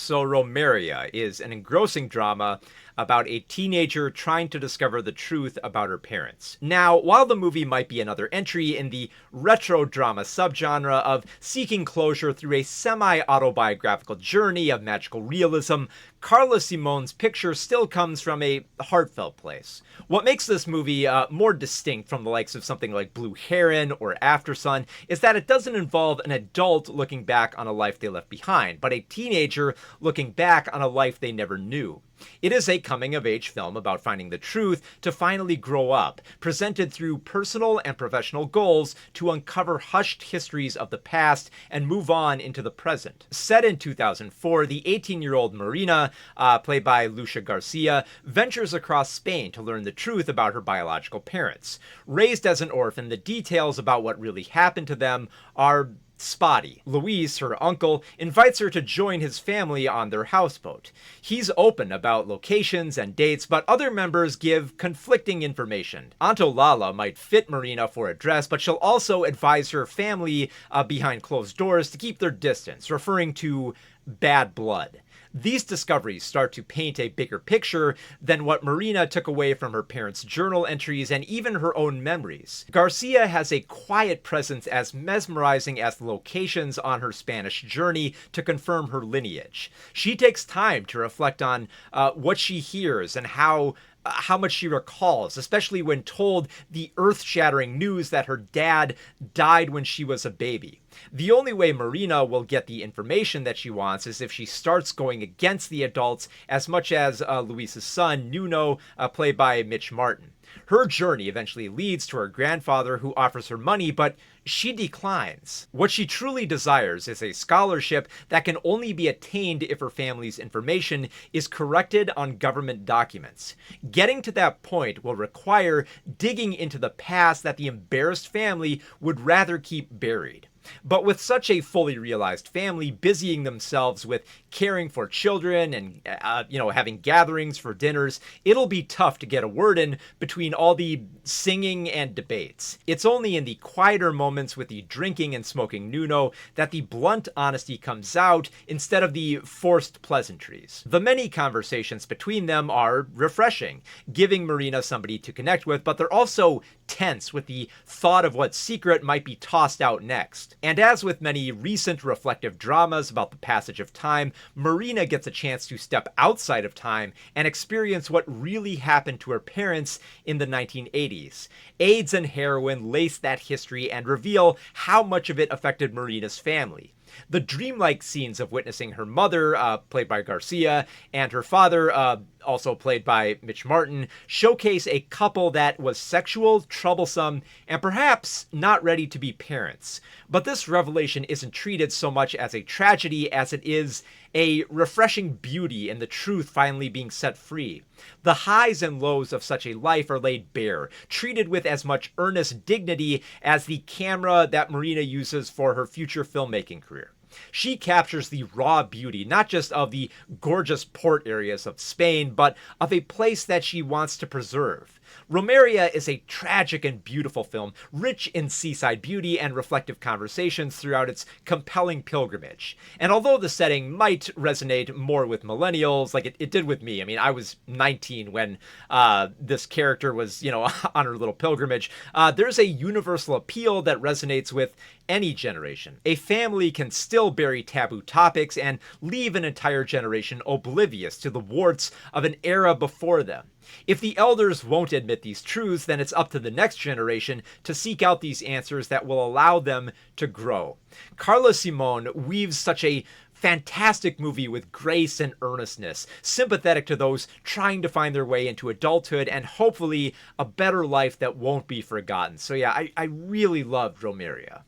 So Romería is an engrossing drama about a teenager trying to discover the truth about her parents. Now, while the movie might be another entry in the retro drama subgenre of seeking closure through a semi-autobiographical journey of magical realism, Carla Simone's picture still comes from a heartfelt place. What makes this movie more distinct from the likes of something like Blue Heron or Aftersun is that it doesn't involve an adult looking back on a life they left behind, but a teenager looking back on a life they never knew. It is a coming-of-age film about finding the truth to finally grow up, presented through personal and professional goals to uncover hushed histories of the past and move on into the present. Set in 2004, the 18-year-old Marina, played by Lucia Garcia, ventures across Spain to learn the truth about her biological parents. Raised as an orphan, the details about what really happened to them are spotty. Luis, her uncle, invites her to join his family on their houseboat. He's open about locations and dates, but other members give conflicting information. Anto Lala might fit Marina for a dress, but she'll also advise her family behind closed doors to keep their distance, referring to bad blood. These discoveries start to paint a bigger picture than what Marina took away from her parents' journal entries and even her own memories. Garcia has a quiet presence as mesmerizing as the locations on her Spanish journey to confirm her lineage. She takes time to reflect on what she hears and how much she recalls, especially when told the earth-shattering news that her dad died when she was a baby. The only way Marina will get the information that she wants is if she starts going against the adults as much as Luis's son, Nuno, played by Mitch Martin. Her journey eventually leads to her grandfather, who offers her money, but she declines. What she truly desires is a scholarship that can only be attained if her family's information is corrected on government documents. Getting to that point will require digging into the past that the embarrassed family would rather keep buried. But with such a fully realized family busying themselves with caring for children and, having gatherings for dinners, it'll be tough to get a word in between all the singing and debates. It's only in the quieter moments with the drinking and smoking Nuno that the blunt honesty comes out instead of the forced pleasantries. The many conversations between them are refreshing, giving Marina somebody to connect with, but they're also tense with the thought of what secret might be tossed out next. And as with many recent reflective dramas about the passage of time, Marina gets a chance to step outside of time and experience what really happened to her parents in the 1980s. AIDS and heroin lace that history and reveal how much of it affected Marina's family. The dreamlike scenes of witnessing her mother, played by Garcia, and her father, also played by Mitch Martin, showcase a couple that was sexual, troublesome, and perhaps not ready to be parents. But this revelation isn't treated so much as a tragedy as it is a refreshing beauty in the truth finally being set free. The highs and lows of such a life are laid bare, treated with as much earnest dignity as the camera that Marina uses for her future filmmaking career. She captures the raw beauty, not just of the gorgeous port areas of Spain, but of a place that she wants to preserve. Romería is a tragic and beautiful film, rich in seaside beauty and reflective conversations throughout its compelling pilgrimage. And although the setting might resonate more with millennials, like it did with me, I mean, I was 19 when this character was, on her little pilgrimage, there's a universal appeal that resonates with any generation. A family can still bury taboo topics and leave an entire generation oblivious to the warts of an era before them. If the elders won't admit these truths, then it's up to the next generation to seek out these answers that will allow them to grow. Carla Simone weaves such a fantastic movie with grace and earnestness, sympathetic to those trying to find their way into adulthood and hopefully a better life that won't be forgotten. So yeah, I really loved Romería.